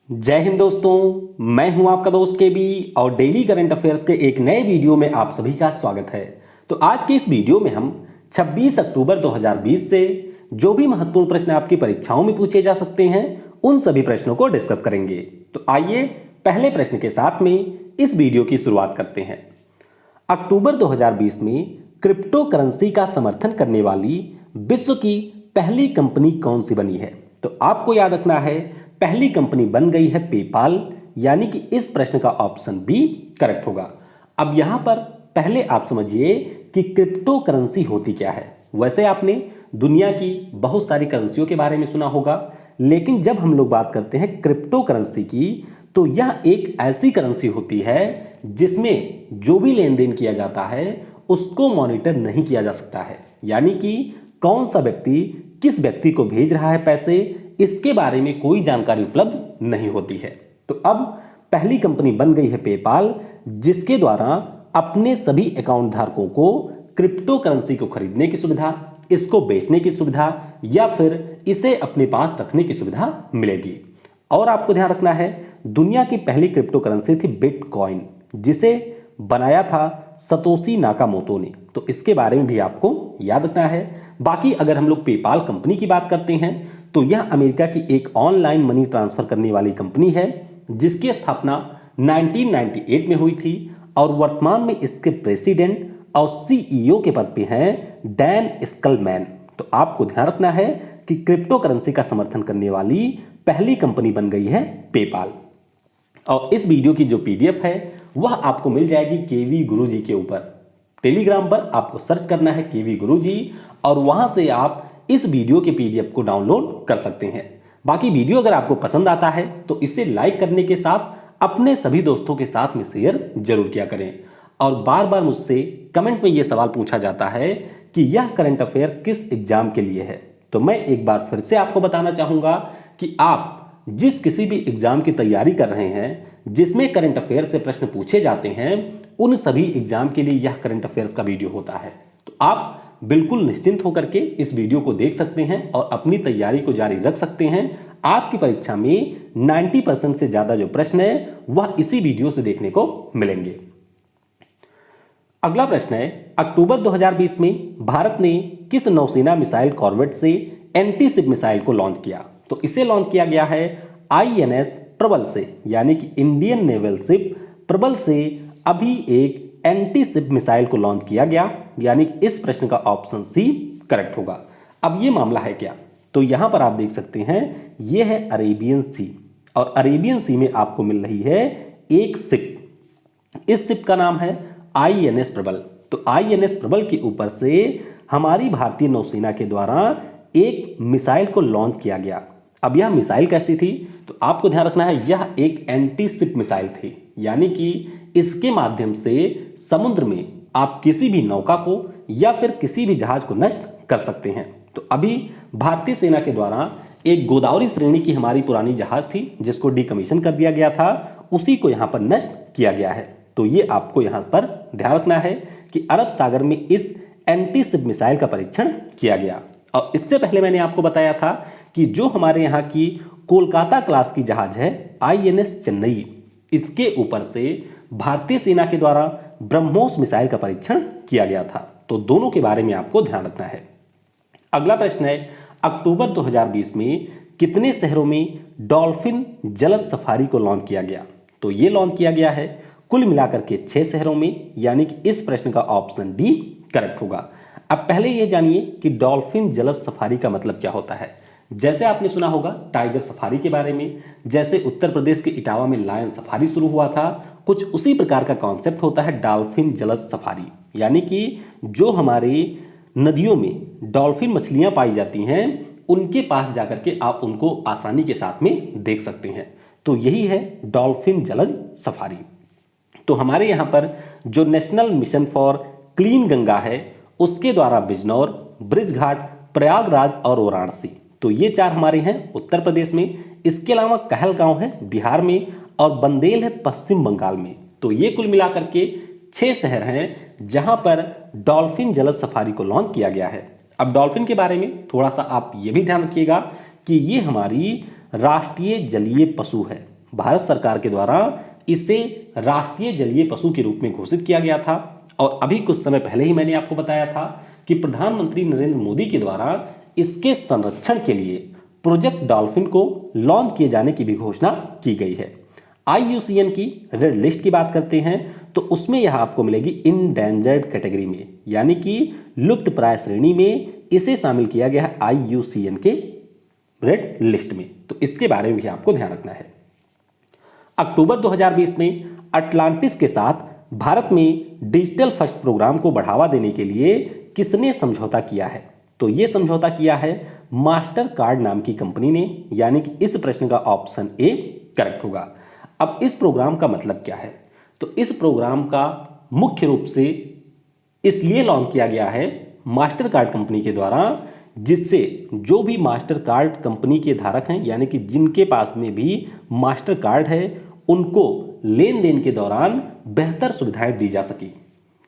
जय हिंद दोस्तों, मैं हूं आपका दोस्त केबी और डेली करंट अफेयर्स के एक नए वीडियो में आप सभी का स्वागत है। तो आज के इस वीडियो में हम 26 अक्टूबर 2020 से जो भी महत्वपूर्ण प्रश्न आपकी परीक्षाओं में पूछे जा सकते हैं उन सभी प्रश्नों को डिस्कस करेंगे। तो आइए पहले प्रश्न के साथ में इस वीडियो की शुरुआत करते हैं। अक्टूबर 2020 में क्रिप्टो करेंसी का समर्थन करने वाली विश्व की पहली कंपनी कौन सी बनी है? तो आपको याद रखना है, पहली कंपनी बन गई है पेपाल, यानी कि इस प्रश्न का ऑप्शन बी करेक्ट होगा। अब यहां पर पहले आप समझिए कि क्रिप्टो करेंसी होती क्या है। वैसे आपने दुनिया की बहुत सारी करेंसियों के बारे में सुना होगा, लेकिन जब हम लोग बात करते हैं क्रिप्टो करेंसी की, तो यह एक ऐसी करेंसी होती है जिसमें जो भी लेन देन किया जाता है उसको मॉनिटर नहीं किया जा सकता है। यानी कि कौन सा व्यक्ति किस व्यक्ति को भेज रहा है पैसे, इसके बारे में कोई जानकारी उपलब्ध नहीं होती है। तो अब पहली कंपनी बन गई है पेपाल, जिसके द्वारा अपने सभी अकाउंट धारकों को क्रिप्टो करेंसी को खरीदने की सुविधा, इसको बेचने की सुविधा या फिर इसे अपने पास रखने की सुविधा मिलेगी। और आपको ध्यान रखना है, दुनिया की पहली क्रिप्टो करेंसी थी बिटकॉइन, जिसे बनाया था सतोशी नाकामोटो ने। तो इसके बारे में भी आपको याद रखना है। बाकी अगर हम लोग पेपाल कंपनी की बात करते हैं तो यह अमेरिका की एक ऑनलाइन मनी ट्रांसफर करने वाली कंपनी है, जिसकी स्थापना 1998 में हुई थी और वर्तमान में इसके प्रेसिडेंट और सीईओ के पद पे हैं डैन स्कलमैन। तो आपको ध्यान रखना है कि क्रिप्टो करेंसी का समर्थन करने वाली पहली कंपनी बन गई है पेपाल। और इस वीडियो की जो पीडीएफ है वह आपको मिल जाएगी केवी गुरुजी के ऊपर। टेलीग्राम पर आपको सर्च करना है केवी गुरुजी और वहां से आप इस वीडियो के पीडीएफ को डाउनलोड कर सकते हैं। बाकी वीडियो अगर आपको पसंद आता है तो इसे लाइक करने के साथ अपने सभी दोस्तों के साथ में शेयर जरूर किया करें। और बार बार मुझसे कमेंट में यह सवाल पूछा जाता है कि यह करंट अफेयर किस एग्जाम के लिए है। तो मैं एक बार फिर से आपको बताना चाहूंगा कि आप जिस किसी भी एग्जाम की तैयारी कर रहे हैं जिसमें करंट अफेयर से प्रश्न पूछे जाते हैं, उन सभी एग्जाम के लिए यह करंट अफेयर्स का वीडियो होता है। तो आप बिल्कुल निश्चिंत होकर के इस वीडियो को देख सकते हैं और अपनी तैयारी को जारी रख सकते हैं। आपकी परीक्षा में 90% से ज्यादा जो प्रश्न है वह इसी वीडियो से देखने को मिलेंगे। अगला प्रश्न है, अक्टूबर 2020 में भारत ने किस नौसेना मिसाइल कॉर्वेट से एंटी शिप मिसाइल को लॉन्च किया? तो इसे लॉन्च किया गया है आईएनएस प्रबल से, यानी कि इंडियन नेवल शिप प्रबल से अभी एक एंटी शिप मिसाइल को लॉन्च किया गया, यानी कि इस प्रश्न का ऑप्शन सी करेक्ट होगा। अब ये मामला है क्या? तो यहां पर आप देख सकते हैं, ये है अरेबियन सी और अरेबियन सी में आपको मिल रही है एक शिप। इस शिप का नाम है आईएनएस प्रबल। तो आईएनएस प्रबल के ऊपर से हमारी भारतीय नौसेना के द्वारा एक मिसाइल को लॉन्च किया गया। अब यह मिसाइल कैसी थी? तो आपको ध्यान रखना है, यह एक एंटी शिप मिसाइल थी, यानी कि इसके माध्यम से समुद्र में आप किसी भी नौका को या फिर किसी भी जहाज को नष्ट कर सकते हैं। तो अभी भारतीय सेना के द्वारा एक गोदावरी श्रेणी की हमारी पुरानी जहाज थी जिसको डिकमीशन कर दिया गया था, उसी को यहां पर नष्ट किया गया है। तो ये आपको यहां पर ध्यान रखना है कि अरब सागर में इस एंटी शिप मिसाइल का परीक्षण किया गया। और इससे पहले मैंने आपको बताया था कि जो हमारे यहाँ की कोलकाता क्लास की जहाज है आईएनएस चेन्नई, इसके ऊपर से भारतीय सेना के द्वारा ब्रह्मोस मिसाइल का परीक्षण किया गया था। तो दोनों के बारे में आपको ध्यान रखना है। अगला प्रश्न है, अक्टूबर 2020 में कितने शहरों में डॉल्फिन जलज सफारी को लॉन्च किया गया? तो ये लॉन्च किया गया है कुल मिलाकर के 6 शहरों में, यानी कि इस प्रश्न का ऑप्शन डी करेक्ट होगा। अब पहले ये जानिए कि डॉल्फिन जलज सफारी का मतलब क्या होता है। जैसे आपने सुना होगा टाइगर सफारी के बारे में, जैसे उत्तर प्रदेश के इटावा में लायन सफारी शुरू हुआ था, कुछ उसी प्रकार का कॉन्सेप्ट होता है डॉल्फिन जलज सफारी। यानी कि जो हमारे नदियों में डॉल्फिन मछलियां पाई जाती हैं उनके पास जाकर के आप उनको आसानी के साथ में देख सकते हैं। तो यही है डॉल्फिन जलज सफारी। तो हमारे यहाँ पर जो national mission for clean Ganga है उसके द्वारा बिजनौर, ब्रिजघाट, प्रयागराज और वाराणसी, तो ये 4 हमारे हैं उत्तर प्रदेश में। इसके अलावा कहलगांव है बिहार में और बंदेल है पश्चिम बंगाल में। तो ये कुल मिलाकर के 6 शहर हैं जहां पर डॉल्फिन जलज सफारी को लॉन्च किया गया है। अब डॉल्फिन के बारे में थोड़ा सा आप ये भी ध्यान रखिएगा कि ये हमारी राष्ट्रीय जलीय पशु है। भारत सरकार के द्वारा इसे राष्ट्रीय जलीय पशु के रूप में घोषित किया गया था। और अभी कुछ समय पहले ही मैंने आपको बताया था कि प्रधानमंत्री नरेंद्र मोदी के द्वारा इसके संरक्षण के लिए प्रोजेक्ट डॉल्फिन को लॉन्च किए जाने की भी घोषणा की गई है। IUCN की रेड लिस्ट की बात करते हैं तो उसमें यह आपको मिलेगी इंडेंजर्ड कैटेगरी में, यानी कि लुप्त प्राय श्रेणी में इसे शामिल किया गया है IUCN के रेड लिस्ट में। तो इसके बारे में भी आपको ध्यान रखना है। अक्टूबर 2020 में अटलांटिस के साथ भारत में डिजिटल फर्स्ट प्रोग्राम को बढ़ावा देने के लिए किसने समझौता किया है? तो यह समझौता किया है मास्टर कार्ड नाम की कंपनी ने, यानी कि इस प्रश्न का ऑप्शन ए करेक्ट होगा। अब इस प्रोग्राम का मतलब क्या है? तो इस प्रोग्राम का मुख्य रूप से इसलिए लॉन्च किया गया है मास्टर कार्ड कंपनी के द्वारा, जिससे जो भी मास्टर कार्ड कंपनी के धारक हैं, यानी कि जिनके पास में भी मास्टर कार्ड है, उनको लेन देन के दौरान बेहतर सुविधाएं दी जा सकी।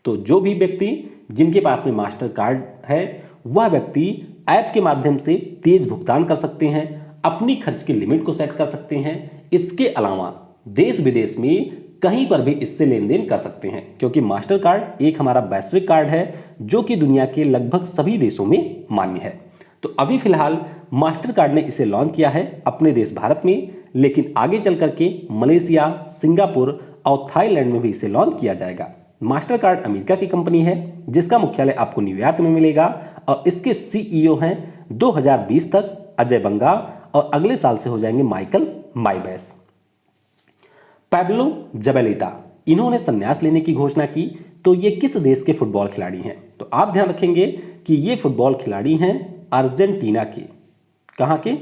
तो जो भी व्यक्ति जिनके पास में मास्टर कार्ड है वह व्यक्ति ऐप के माध्यम से तेज भुगतान कर सकते हैं, अपनी खर्च की लिमिट को सेट कर सकते हैं। इसके अलावा देश विदेश में कहीं पर भी इससे लेन देन कर सकते हैं, क्योंकि मास्टर कार्ड एक हमारा वैश्विक कार्ड है जो कि दुनिया के लगभग सभी देशों में मान्य है। तो अभी फिलहाल मास्टर कार्ड ने इसे लॉन्च किया है अपने देश भारत में, लेकिन आगे चल करके मलेशिया, सिंगापुर और थाईलैंड में भी इसे लॉन्च किया जाएगा। मास्टर कार्ड अमेरिका की कंपनी है जिसका मुख्यालय आपको न्यूयॉर्क में मिलेगा और इसके CEO हैं 2020 तक अजय बंगा और अगले साल से हो जाएंगे माइकल माइबैस। पैब्लो जबैलिता, इन्होंने संन्यास लेने की घोषणा की। तो ये किस देश के फुटबॉल खिलाड़ी हैं? तो आप ध्यान रखेंगे कि ये फुटबॉल खिलाड़ी हैं अर्जेंटीना के। कहाँ के?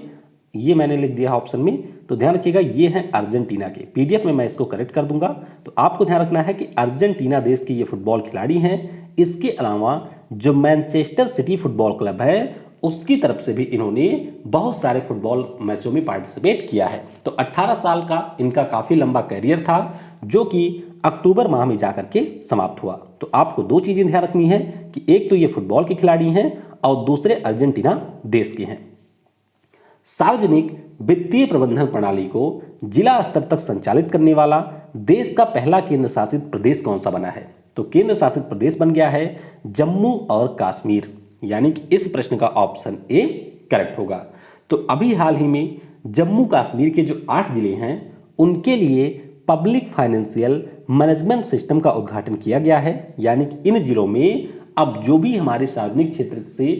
ये मैंने लिख दिया ऑप्शन में, तो ध्यान रखिएगा ये हैं अर्जेंटीना के। PDF में मैं इसको करेक्ट कर दूंगा। तो आपको ध्यान रखना है कि अर्जेंटीना देश के ये फुटबॉल खिलाड़ी हैं। इसके अलावा जो मैनचेस्टर सिटी फुटबॉल क्लब है उसकी तरफ से भी इन्होंने बहुत सारे फुटबॉल मैचों में पार्टिसिपेट किया है। तो 18 साल का इनका काफी लंबा कैरियर था जो कि अक्टूबर माह में जाकर के समाप्त हुआ। तो आपको दो चीजें ध्यान रखनी है कि एक तो ये फुटबॉल के खिलाड़ी हैं और दूसरे अर्जेंटीना देश के हैं। सार्वजनिक वित्तीय प्रबंधन प्रणाली को जिला स्तर तक संचालित करने वाला देश का पहला केंद्र शासित प्रदेश कौन सा बना है? तो केंद्र शासित प्रदेश बन गया है जम्मू और कश्मीर, यानी कि इस प्रश्न का ऑप्शन ए करेक्ट होगा। तो अभी हाल ही में जम्मू कश्मीर के जो 8 जिले हैं उनके लिए पब्लिक फाइनेंशियल मैनेजमेंट सिस्टम का उद्घाटन किया गया है, यानी कि इन जिलों में अब जो भी हमारे सार्वजनिक क्षेत्र से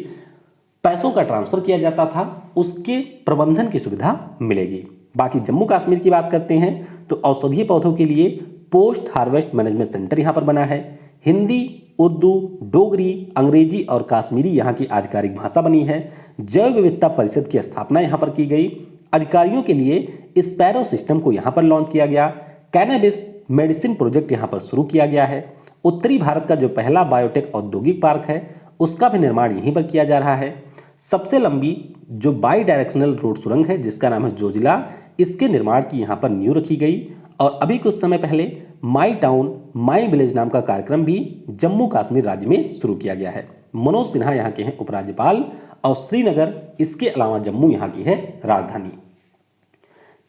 पैसों का ट्रांसफर किया जाता था उसके प्रबंधन की सुविधा मिलेगी। बाकी जम्मू कश्मीर की बात करते हैं तो औषधीय पौधों के लिए पोस्ट हार्वेस्ट मैनेजमेंट सेंटर यहां पर बना है। हिंदी, उर्दू, डोगरी, अंग्रेजी और कश्मीरी यहां की आधिकारिक भाषा बनी है। जैव विविधता परिषद की स्थापना यहां पर की गई। अधिकारियों के लिए स्पैरो सिस्टम को यहां पर लॉन्च किया गया। कैनबिस मेडिसिन प्रोजेक्ट यहां पर शुरू किया गया है। उत्तरी भारत का जो पहला बायोटेक औद्योगिक पार्क है उसका भी निर्माण यहीं पर किया जा रहा है। सबसे लंबी जो बाई डायरेक्शनल रोड सुरंग है जिसका नाम है जोजिला, इसके निर्माण की यहां पर नींव रखी गई। और अभी कुछ समय पहले माई टाउन माई विलेज नाम का कार्यक्रम भी जम्मू कश्मीर राज्य में शुरू किया गया है। मनोज सिन्हा यहाँ के हैं उपराज्यपाल और श्रीनगर इसके अलावा जम्मू यहाँ की है राजधानी।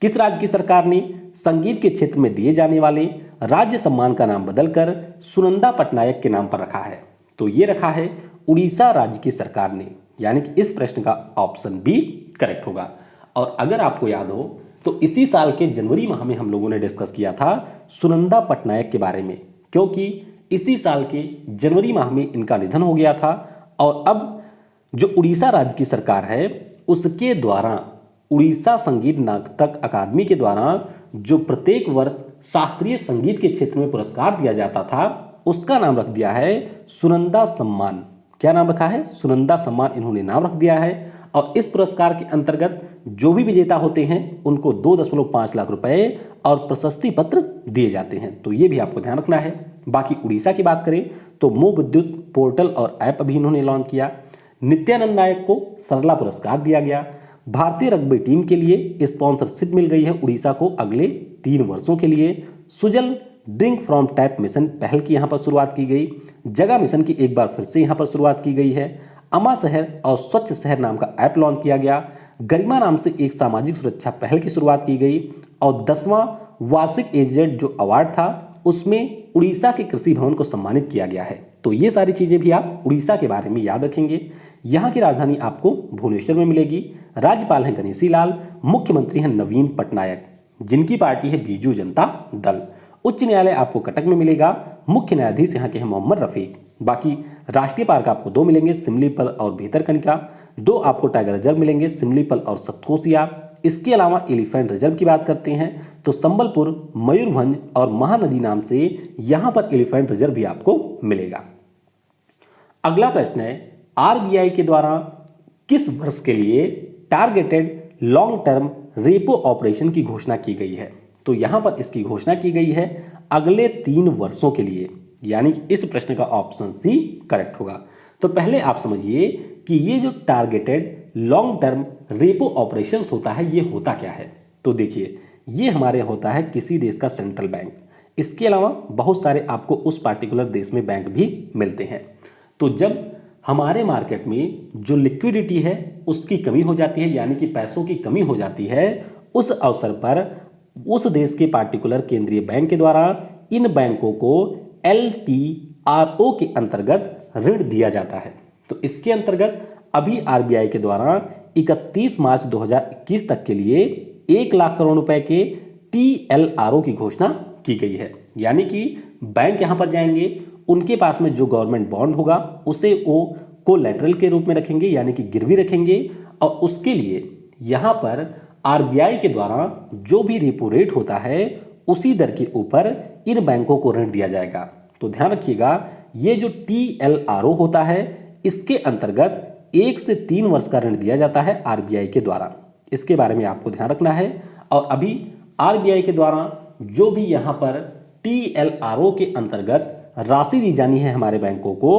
किस राज्य की सरकार ने संगीत के क्षेत्र में दिए जाने वाले राज्य सम्मान का नाम बदलकर सुनंदा पटनायक के नाम पर रखा है? तो ये रखा है उड़ीसा राज्य की सरकार ने, यानी कि इस प्रश्न का ऑप्शन बी करेक्ट होगा। और अगर आपको याद हो तो इसी साल के जनवरी माह में हम लोगों ने डिस्कस किया था सुनंदा पटनायक के बारे में, क्योंकि इसी साल के जनवरी माह में इनका निधन हो गया था। और अब जो उड़ीसा राज्य की सरकार है उसके द्वारा उड़ीसा संगीत नाटक अकादमी के द्वारा जो प्रत्येक वर्ष शास्त्रीय संगीत के क्षेत्र में पुरस्कार दिया जाता था उसका नाम रख दिया है सुनंदा सम्मान। क्या नाम रखा है? सुनंदा सम्मान इन्होंने नाम रख दिया है। और इस पुरस्कार के अंतर्गत जो भी विजेता होते हैं उनको 2.5 लाख रुपए और प्रशस्ति पत्र दिए जाते हैं। तो ये भी आपको ध्यान रखना है। बाकी उड़ीसा की बात करें तो मो विद्युत पोर्टल और ऐप अभी इन्होंने लॉन्च किया। नित्यानंद नायक को सरला पुरस्कार दिया गया। भारतीय रग्बी टीम के लिए स्पॉन्सरशिप मिल गई है उड़ीसा को अगले 3 वर्षों के लिए। Sujal drink from tap mission पहल की यहाँ पर शुरुआत की गई। जगह मिशन की एक बार फिर से यहाँ पर शुरुआत की गई है। अमा शहर और स्वच्छ शहर नाम का ऐप लॉन्च किया गया। गरिमा नाम से एक सामाजिक सुरक्षा पहल की शुरुआत की गई और 10वां वार्षिक एजेड जो अवार्ड था उसमें उड़ीसा के कृषि भवन को सम्मानित किया गया है। तो ये सारी चीजें भी आप उड़ीसा के बारे में याद रखेंगे। यहाँ की राजधानी आपको भुवनेश्वर में मिलेगी। राज्यपाल हैं गणेशी लाल, मुख्यमंत्री हैं नवीन पटनायक, जिनकी पार्टी है बीजू जनता दल। उच्च न्यायालय आपको कटक में मिलेगा, मुख्य न्यायाधीश यहाँ के हैं मोहम्मद रफीक। बाकी राष्ट्रीय पार्क आपको 2 मिलेंगे, सिमलीपल और भितरकनिका। 2 आपको टाइगर रिजर्व मिलेंगे, सिमलीपल और सप्तकोशिया। इसके अलावा एलिफेंट रिजर्व की बात करते हैं तो संबलपुर, मयूरभंज और महानदी नाम से यहां पर एलिफेंट रिजर्व भी आपको मिलेगा। अगला प्रश्न है, आरबीआई के द्वारा किस वर्ष के लिए targeted long term repo operation की घोषणा की गई है? तो यहां पर इसकी घोषणा की गई है अगले 3 वर्षों के लिए, यानी कि इस प्रश्न का ऑप्शन सी करेक्ट होगा। तो पहले आप समझिए कि ये जो targeted long term repo operations होता है ये होता क्या है। तो देखिए, ये हमारे होता है किसी देश का सेंट्रल बैंक। इसके अलावा बहुत सारे आपको उस पार्टिकुलर देश में बैंक भी मिलते हैं। तो जब हमारे मार्केट में जो लिक्विडिटी है उसकी कमी हो जाती है, यानी कि पैसों की कमी हो जाती है, उस अवसर पर उस देश के पार्टिकुलर केंद्रीय बैंक के द्वारा इन बैंकों को LTRO के अंतर्गत ऋण दिया जाता है। तो इसके अंतर्गत अभी आरबीआई के द्वारा 31 मार्च 2021 तक के लिए 1 लाख करोड़ रुपए के TLRO की घोषणा की गई है। यानी कि बैंक यहां पर जाएंगे, उनके पास में जो गवर्नमेंट बॉन्ड होगा उसे वो कोलैटरल के रूप में रखेंगे, यानी कि गिरवी रखेंगे, और उसके लिए यहां पर आरबीआई के द्वारा जो भी रेपो रेट होता है उसी दर के ऊपर इन बैंकों को ऋण दिया जाएगा। तो ध्यान रखिएगा, ये जो TLRO होता है इसके अंतर्गत 1 से 3 वर्ष का ऋण दिया जाता है आरबीआई के द्वारा। इसके बारे में आपको ध्यान रखना है। और अभी आरबीआई के द्वारा जो भी यहां पर TLRO के अंतर्गत राशि दी जानी है हमारे बैंकों को,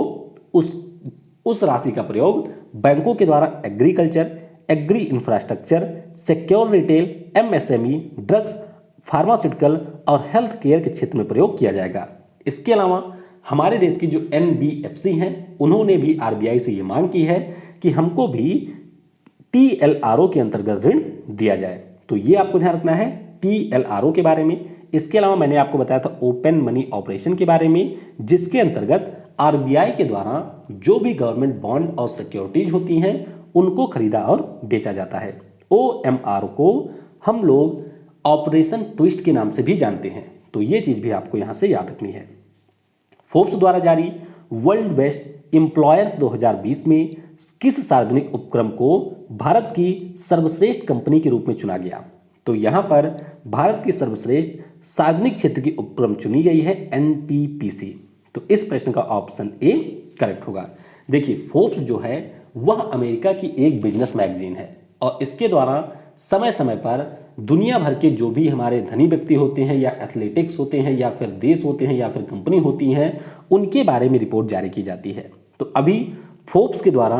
उस राशि का प्रयोग बैंकों के द्वारा agriculture, agri infrastructure, secure retail, MSME, drugs, pharmaceutical और हेल्थ केयर के क्षेत्र में प्रयोग किया जाएगा। इसके अलावा हमारे देश की जो NBFC हैं उन्होंने भी आरबीआई से ये मांग की है कि हमको भी TLRO के अंतर्गत ऋण दिया जाए। तो ये आपको ध्यान रखना है TLRO के बारे में। इसके अलावा मैंने आपको बताया था ओपन मनी ऑपरेशन के बारे में, जिसके अंतर्गत आरबीआई के द्वारा जो भी गवर्नमेंट बॉन्ड और सिक्योरिटीज होती हैं उनको खरीदा और बेचा जाता है। OMR को हम लोग ऑपरेशन ट्विस्ट के नाम से भी जानते हैं। तो ये चीज भी आपको यहां से याद रखनी है। फोर्ब्स द्वारा जारी वर्ल्ड बेस्ट एम्प्लॉयर 2020 में किस सार्वजनिक उपक्रम को भारत की सर्वश्रेष्ठ कंपनी के रूप में चुना गया? तो यहां पर भारत की सर्वश्रेष्ठ सार्वजनिक क्षेत्र की उपक्रम चुनी गई है NTPC। तो इस प्रश्न का ऑप्शन ए करेक्ट होगा। देखिए, फोर्ब्स जो है वह अमेरिका की एक बिजनेस मैगजीन है और इसके द्वारा समय समय पर दुनिया भर के जो भी हमारे धनी व्यक्ति होते हैं या एथलेटिक्स होते हैं या फिर देश होते हैं या फिर कंपनी होती हैं उनके बारे में रिपोर्ट जारी की जाती है। तो अभी फोर्ब्स के द्वारा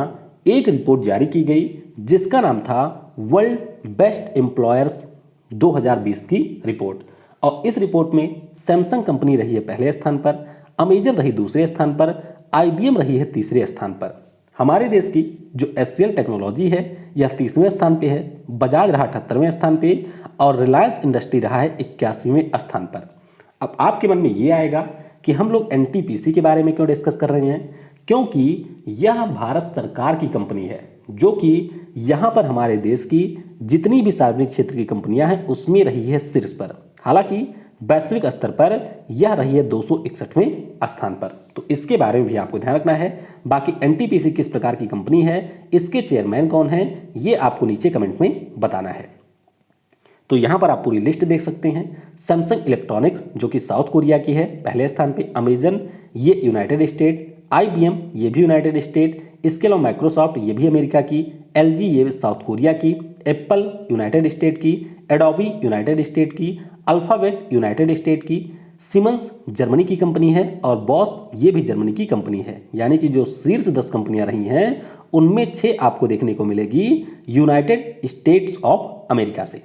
एक रिपोर्ट जारी की गई जिसका नाम था वर्ल्ड बेस्ट एम्प्लॉयर्स 2020 की रिपोर्ट। और इस रिपोर्ट में सैमसंग कंपनी रही है पहले स्थान पर, अमेजन रही दूसरे स्थान पर, IBM रही है तीसरे स्थान पर। हमारे देश की जो HCL टेक्नोलॉजी है यह 30वें स्थान पे है, बजाज रहा 78वें स्थान पे और रिलायंस इंडस्ट्री रहा है 81वें स्थान पर। अब आपके मन में ये आएगा कि हम लोग NTPC के बारे में क्यों डिस्कस कर रहे हैं, क्योंकि यह भारत सरकार की कंपनी है जो कि यहाँ पर हमारे देश की जितनी भी सार्वजनिक क्षेत्र की कंपनियां हैं उसमें रही है शीर्ष पर। हालांकि वैश्विक स्तर पर यह रही है 261वें स्थान पर। तो इसके बारे में भी आपको ध्यान रखना है। बाकी NTPC किस प्रकार की कंपनी है, इसके चेयरमैन कौन है, ये आपको नीचे कमेंट में बताना है। तो यहां पर आप पूरी लिस्ट देख सकते हैं। सैमसंग इलेक्ट्रॉनिक्स जो कि साउथ कोरिया की है पहले स्थान पे, अमेजन ये यूनाइटेड स्टेट, IBM ये भी यूनाइटेड स्टेट, इसके अलावा माइक्रोसॉफ्ट ये भी अमेरिका की, LG ये साउथ कोरिया की, एप्पल यूनाइटेड स्टेट की, एडोबी यूनाइटेड स्टेट की, अल्फाबेट यूनाइटेड स्टेट की, सीमेंस जर्मनी की कंपनी है और बॉस ये भी जर्मनी की कंपनी है। यानी कि जो शीर्ष 10 कंपनियां रही हैं उनमें 6 आपको देखने को मिलेगी यूनाइटेड स्टेट्स ऑफ अमेरिका से।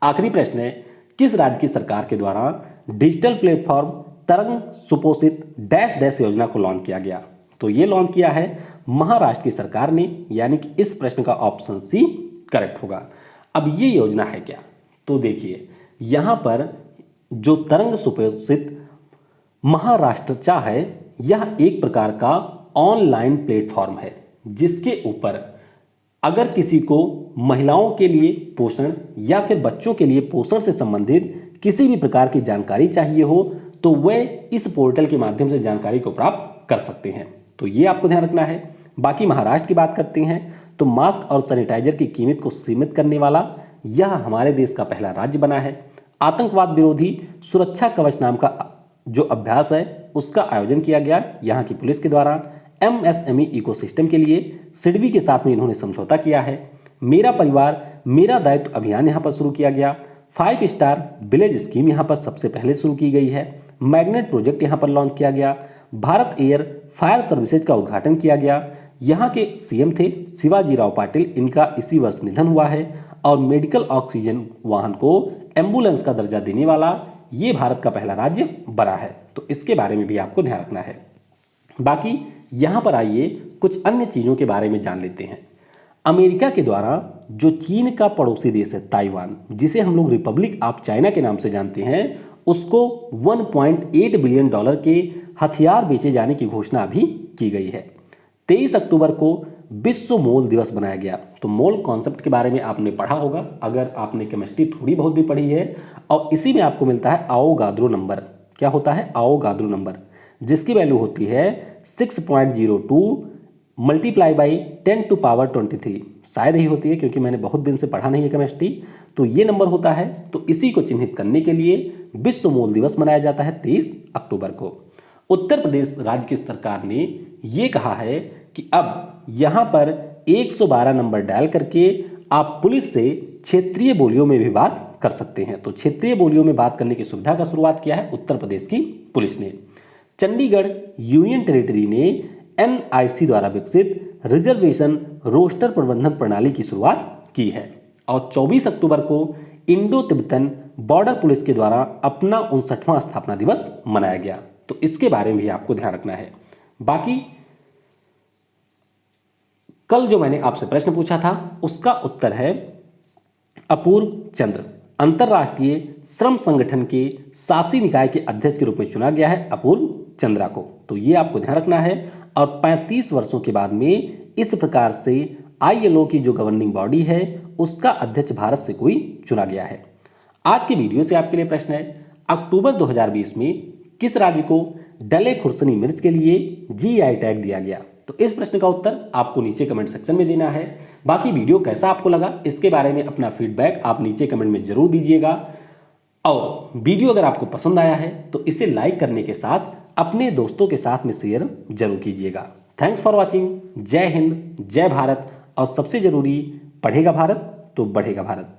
आखिरी प्रश्न है, किस राज्य की सरकार के द्वारा डिजिटल प्लेटफॉर्म तरंग सुपोषित डैश डैश योजना को लॉन्च किया गया? तो ये लॉन्च किया है महाराष्ट्र की सरकार ने, यानी कि इस प्रश्न का ऑप्शन सी करेक्ट होगा। अब ये योजना है क्या, तो देखिए यहाँ पर जो तरंग सुपोषित महाराष्ट्रचा है, यह एक प्रकार का ऑनलाइन प्लेटफॉर्म है जिसके ऊपर अगर किसी को महिलाओं के लिए पोषण या फिर बच्चों के लिए पोषण से संबंधित किसी भी प्रकार की जानकारी चाहिए हो तो वे इस पोर्टल के माध्यम से जानकारी को प्राप्त कर सकते हैं। तो ये आपको ध्यान रखना है। बाकी महाराष्ट्र की बात करते हैं तो मास्क और सैनिटाइजर की कीमत को सीमित करने वाला यह हमारे देश का पहला राज्य बना है। आतंकवाद विरोधी सुरक्षा कवच नाम का जो अभ्यास है उसका आयोजन किया गया यहाँ की पुलिस के द्वारा। MSME इकोसिस्टम के लिए सिडबी के साथ में इन्होंने समझौता किया है। मेरा परिवार मेरा दायित्व अभियान यहाँ पर शुरू किया गया। 5 स्टार विलेज स्कीम यहाँ पर सबसे पहले शुरू की गई है। मैग्नेट प्रोजेक्ट यहाँ पर लॉन्च किया गया। भारत एयर फायर सर्विसेज का उद्घाटन किया गया। यहाँ के सीएम थे शिवाजीराव पाटिल, इनका इसी वर्ष निधन हुआ है। और मेडिकल ऑक्सीजन वाहन को एम्बुलेंस का दर्जा देने वाला ये भारत का पहला राज्य बना है। तो इसके बारे में भी आपको ध्यान रखना है। बाकी यहाँ पर आइए कुछ अन्य चीज़ों के बारे में जान लेते हैं। अमेरिका के द्वारा जो चीन का पड़ोसी देश है ताइवान, जिसे हम लोग रिपब्लिक ऑफ चाइना के नाम से जानते हैं, उसको $1.8 बिलियन के हथियार बेचे जाने की घोषणा अभी की गई है। 23 अक्टूबर को विश्व मोल दिवस बनाया गया। तो मोल कॉन्सेप्ट के बारे में आपने पढ़ा होगा अगर आपने केमिस्ट्री थोड़ी बहुत भी पढ़ी है। और इसी में आपको मिलता है आओगाद्रो नंबर। क्या होता है? आओगाद्रो नंबर, जिसकी वैल्यू होती है 6.02 मल्टीप्लाई बाई 10⁻23। शायद ही होती है क्योंकि मैंने बहुत दिन से पढ़ा नहीं है केमिस्ट्री। तो ये नंबर होता है। तो इसी को चिन्हित करने के लिए विश्व मोल दिवस मनाया जाता है 23 अक्टूबर को। उत्तर प्रदेश राज्य की सरकार ने ये कहा है कि अब यहाँ पर 112 नंबर डायल करके आप पुलिस से क्षेत्रीय बोलियों में भी बात कर सकते हैं। तो क्षेत्रीय बोलियों में बात करने की सुविधा का शुरुआत किया है उत्तर प्रदेश की पुलिस ने। चंडीगढ़ यूनियन टेरिटरी ने NIC द्वारा विकसित रिजर्वेशन रोस्टर प्रबंधन प्रणाली की शुरुआत की है। और 24 अक्टूबर को इंडो तिब्बतन बॉर्डर पुलिस के द्वारा अपना 59वां स्थापना दिवस मनाया गया। तो इसके बारे में भी आपको ध्यान रखना है। बाकी कल जो मैंने आपसे प्रश्न पूछा था उसका उत्तर है अपूर्व चंद्र। अंतरराष्ट्रीय श्रम संगठन के शासी निकाय के अध्यक्ष के रूप में चुना गया है अपूर्व चंद्रा को। तो ये आपको ध्यान रखना है। और 35 वर्षों के बाद में इस प्रकार से ILO की जो गवर्निंग बॉडी है उसका अध्यक्ष भारत से कोई चुना गया है। आज की वीडियो से आपके लिए प्रश्न है, अक्टूबर 2020 में किस राज्य को डले खुर्सनी मिर्च के लिए GI टैग दिया गया? तो इस प्रश्न का उत्तर आपको नीचे कमेंट सेक्शन में देना है। बाकी वीडियो कैसा आपको लगा इसके बारे में अपना फीडबैक आप नीचे कमेंट में जरूर दीजिएगा। और वीडियो अगर आपको पसंद आया है तो इसे लाइक करने के साथ अपने दोस्तों के साथ में शेयर जरूर कीजिएगा। Thanks for watching. जय हिंद, जय भारत। और सबसे जरूरी, पढ़ेगा भारत तो बढ़ेगा भारत।